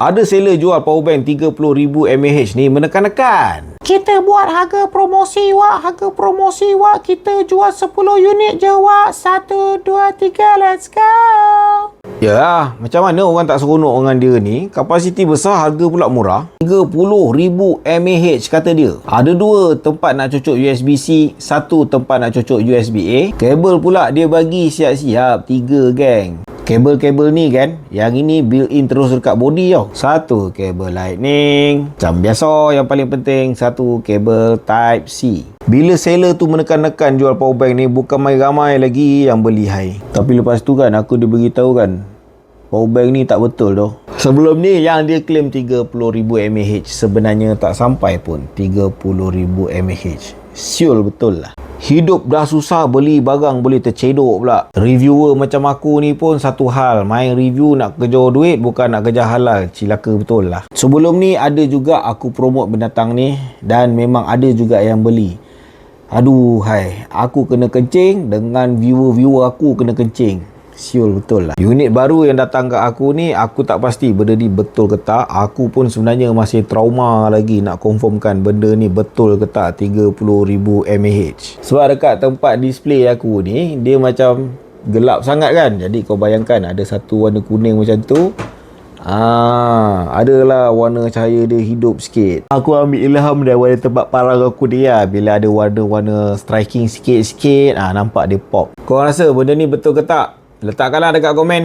Ada seller jual powerbank 30,000 mAh ni menekan-nekan. Kita buat harga promosi wak. Kita jual 10 unit je wak. 1, 2, 3, let's go. Ya, macam mana orang tak seronok dengan dia ni? Kapasiti besar, harga pula murah. 30,000 mAh kata dia. Ada 2 tempat nak cocok USB-C, 1 tempat nak cocok USB-A. Kabel pula dia bagi siap-siap 3 geng. Kabel-kabel ni kan, yang ini built-in terus dekat body tau. 1 kabel lightning, macam biasa. Yang paling penting 1 kabel type C. Bila seller tu menekan-nekan jual powerbank ni, bukan main ramai lagi yang beli high. Tapi lepas tu kan, aku diberitahu kan, powerbank ni tak betul tu. Sebelum ni yang dia claim 30,000 mAh, sebenarnya tak sampai pun 30,000 mAh. Siul betul lah. Hidup dah susah, beli barang boleh tercedok pula. Reviewer macam aku ni pun satu hal, main review nak kejar duit bukan nak kejar halal. Cilaka betul lah. Sebelum ni ada juga aku promote binatang ni dan memang ada juga yang beli. Aduh hai, aku kena kencing dengan viewer-viewer aku kena kencing. Siul betul lah. Unit baru yang datang ke aku ni, aku tak pasti benda ni betul ke tak. Aku pun sebenarnya masih trauma lagi nak confirmkan benda ni betul ke tak 30,000 mAh. Sebab dekat tempat display aku ni, dia macam gelap sangat kan. Jadi kau bayangkan ada satu warna kuning macam tu, adalah warna cahaya dia hidup sikit. Aku ambil ilham daripada tempat parang aku dia. Bila ada warna-warna striking sikit-sikit, nampak dia pop. Kau rasa benda ni betul ke tak? Letakkanlah dekat komen.